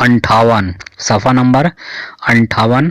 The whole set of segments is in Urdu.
58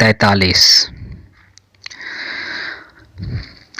43।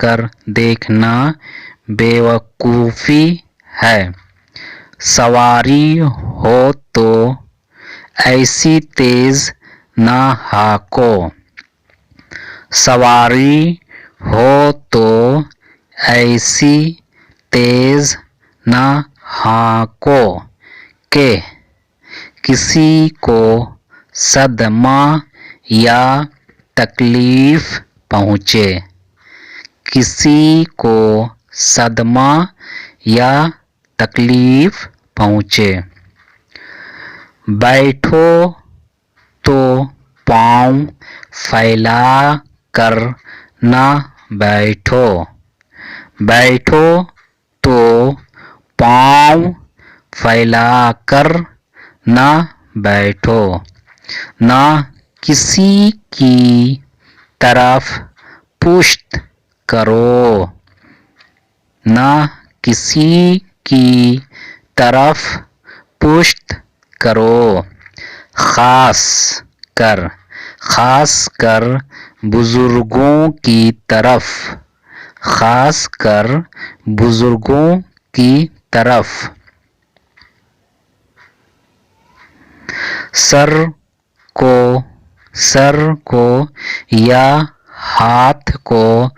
کر دیکھنا بیوقوفی ہے۔ سواری ہو تو ایسی تیز نہ ہانکو، سواری ہو تو ایسی تیز نہ ہانکو کہ کسی کو صدمہ یا تکلیف پہنچے، کسی کو صدمہ یا تکلیف پہنچے۔ بیٹھو تو پاؤں پھیلا کر نہ بیٹھو، بیٹھو تو پاؤں پھیلا کر نہ بیٹھو، نہ کسی کی طرف پشت کرو، نہ کسی کی طرف پشت کرو، خاص کر بزرگوں کی طرف، خاص کر بزرگوں کی طرف۔ سر کو یا ہاتھ کو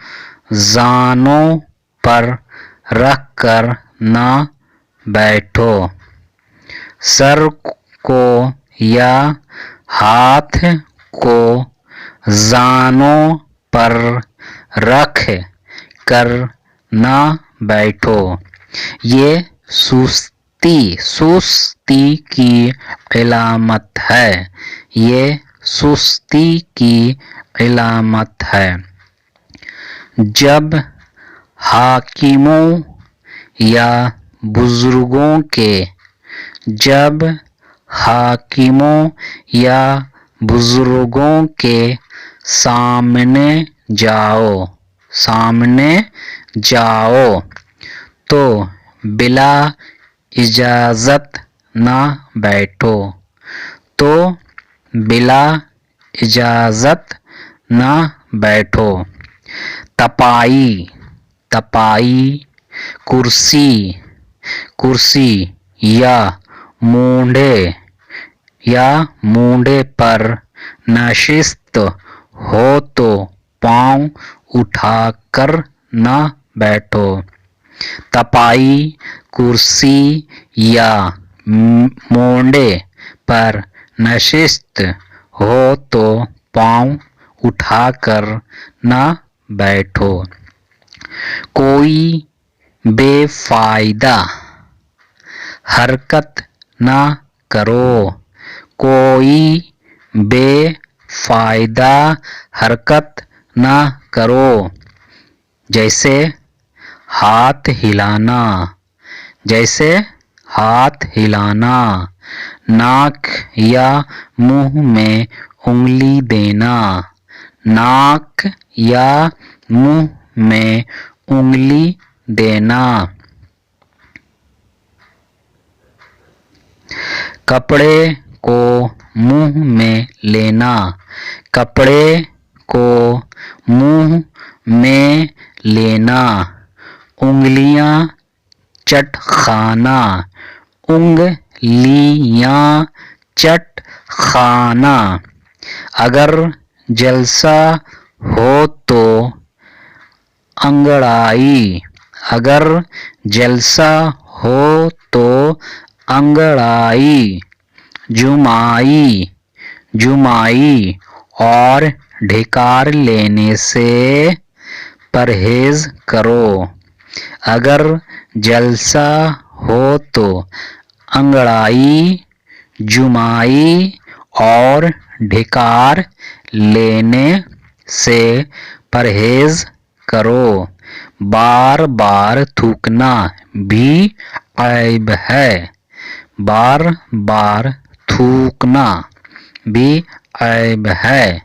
زانوں پر رکھ کر نہ بیٹھو، سر کو یا ہاتھ کو زانوں پر رکھ کر نہ بیٹھو، یہ سستی کی علامت ہے، یہ سستی کی علامت ہے۔ جب حاکموں یا بزرگوں کے سامنے جاؤ تو بلا اجازت نہ بیٹھو، تو بلا اجازت نہ بیٹھو۔ تپائی کرسی یا مونڈے پر نشست ہو تو پاؤں اٹھا کر نہ بیٹھو، تپائی کرسی یا مونڈے پر نشست ہو تو پاؤں اٹھا کر نہ بیٹھو۔ کوئی بے فائدہ حرکت نہ کرو، کوئی بے فائدہ حرکت نہ کرو، جیسے ہاتھ ہلانا، ناک یا منہ میں انگلی دینا، ناک یا منہ میں انگلی دینا۔ کپڑے کو منہ میں لینا، کپڑے کو منہ میں لینا۔ انگلیاں چٹ کھانا، اگر جلسہ ہو تو انگڑائی، جمائی اور ڈھکار لینے سے پرہیز کرو، اگر جلسہ ہو تو انگڑائی، جمائی اور ڈھکار لینے سے پرہیز کرو۔ بار بار تھوکنا بھی عیب ہے، بار بار تھوکنا بھی عیب ہے۔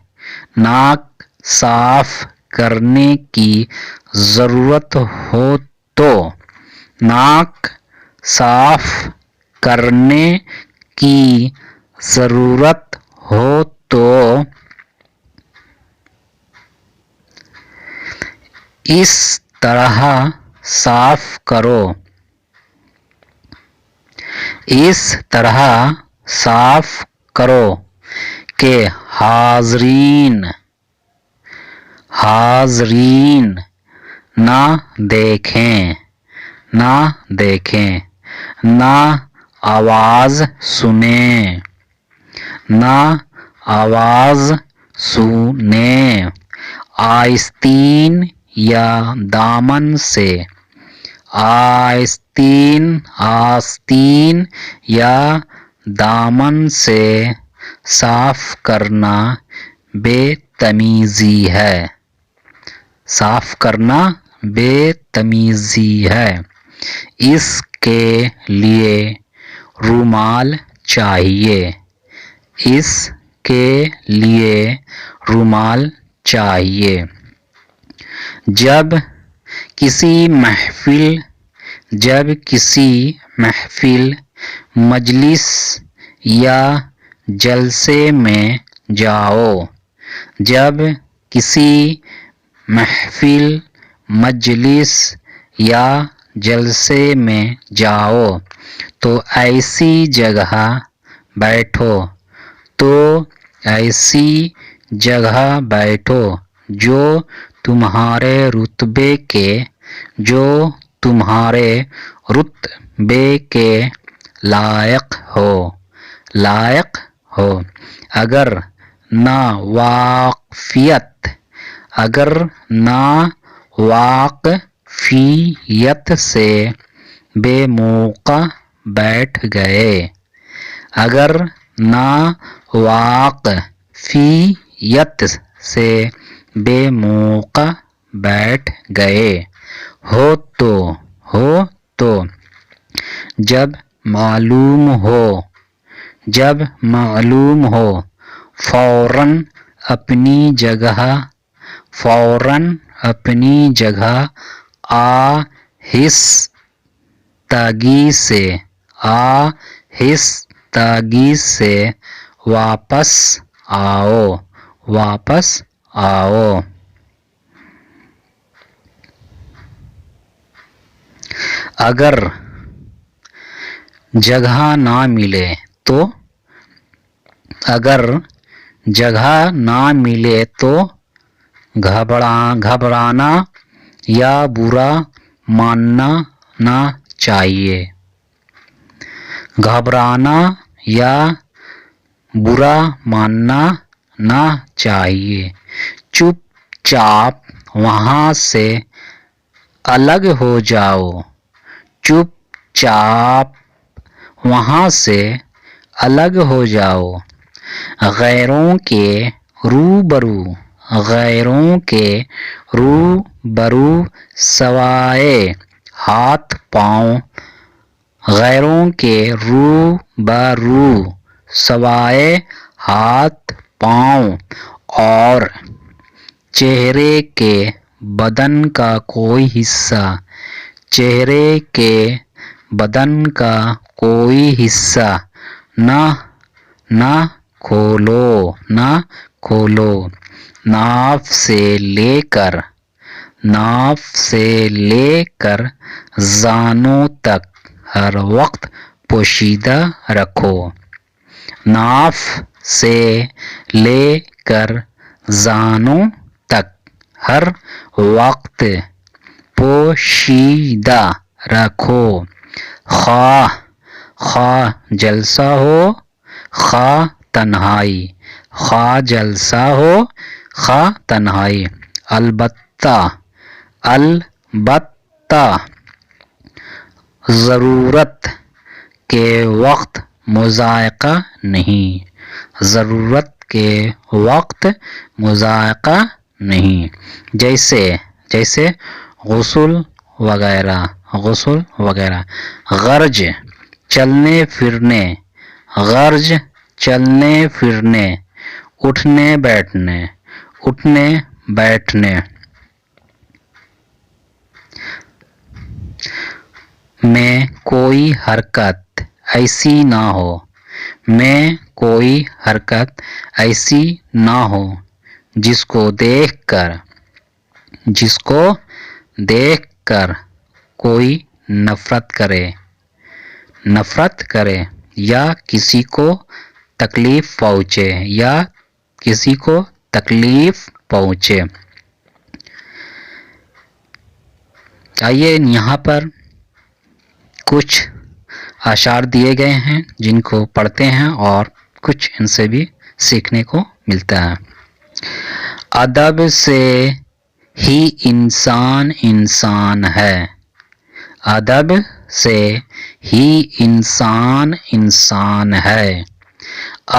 ناک صاف کرنے کی ضرورت ہو تو، ناک صاف کرنے کی ضرورت ہو تو اس طرح صاف کرو، اس طرح صاف کرو کہ حاضرین نہ دیکھیں، نہ دیکھیں، نہ آواز سنیں، نہ آواز سنیں، آستین یا دامن سے، آستین یا دامن سے صاف کرنا بے تمیزی ہے، صاف کرنا بے تمیزی ہے، اس کے لیے رومال چاہیے، اس کے لیے رومال چاہیے۔ جب کسی محفل، مجلس یا جلسے میں جاؤ، جب کسی محفل، مجلس یا جلسے میں جاؤ تو ایسی جگہ بیٹھو جو تمہارے رتبے کے لائق ہو، اگر ناواقفیت سے بے موقع بیٹھ گئے، اگر ناواقفیت سے بے موقع بیٹھ گئے ہو تو جب معلوم ہو فوراً اپنی جگہ آہستگی سے واپس آؤ۔ اگر جگہ نہ ملے تو گھبرانا یا برا ماننا نہ چاہیے، گھبرانا یا برا ماننا نہ چاہیے، چپ چاپ وہاں سے الگ ہو جاؤ، چپ چاپ وہاں سے الگ ہو جاؤ، غیروں کے روبرو سوائے ہاتھ پاؤں، غیروں کے روبرو سوائے ہاتھ پاؤں اور چہرے کے بدن کا کوئی حصہ نہ کھولو، ناف سے لے کر زانوں تک ہر وقت پوشیدہ رکھو، ناف سے لے کر زانوں تک ہر وقت پوشیدہ رکھو، خواہ جلسہ ہو خواہ تنہائی، البتہ ضرورت کے وقت مضائقہ نہیں، جیسے غسل وغیرہ، غرض چلنے پھرنے، اٹھنے بیٹھنے میں کوئی حرکت ایسی نہ ہو جس کو دیکھ کر کوئی نفرت کرے یا کسی کو تکلیف پہنچے آئیے یہاں پر کچھ اشعار دیے گئے ہیں جن کو پڑھتے ہیں اور کچھ ان سے بھی سیکھنے کو ملتا ہے۔ ادب سے ہی انسان ہے، ادب سے ہی انسان ہے،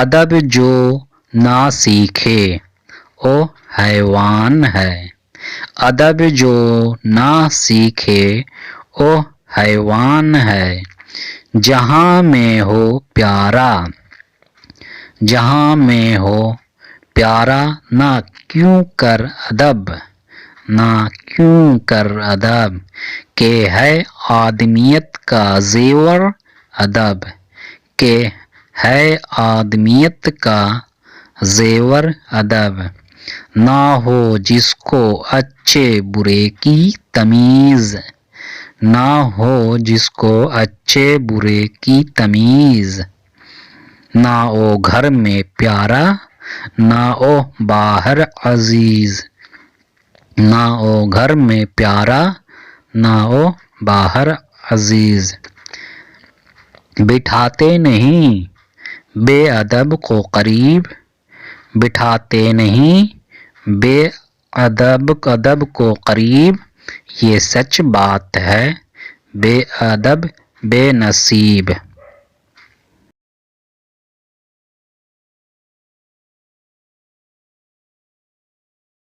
ادب جو نہ سیکھے وہ حیوان ہے، ادب جو نہ سیکھے وہ حیوان ہے، جہاں میں ہو پیارا نہ کیوں کر ادب کہ ہے آدمیت کا زیور ادب کہ ہے آدمیت کا زیور ادب نہ ہو جس کو اچھے برے کی تمیز نہ ہو جس کو اچھے برے کی تمیز نہ او گھر میں پیارا نہ او باہر عزیز نہ او گھر میں پیارا نہ او باہر عزیز بٹھاتے نہیں بے ادب کو قریب بٹھاتے نہیں بے ادب کو قریب یہ سچ بات ہے بے ادب بے نصیب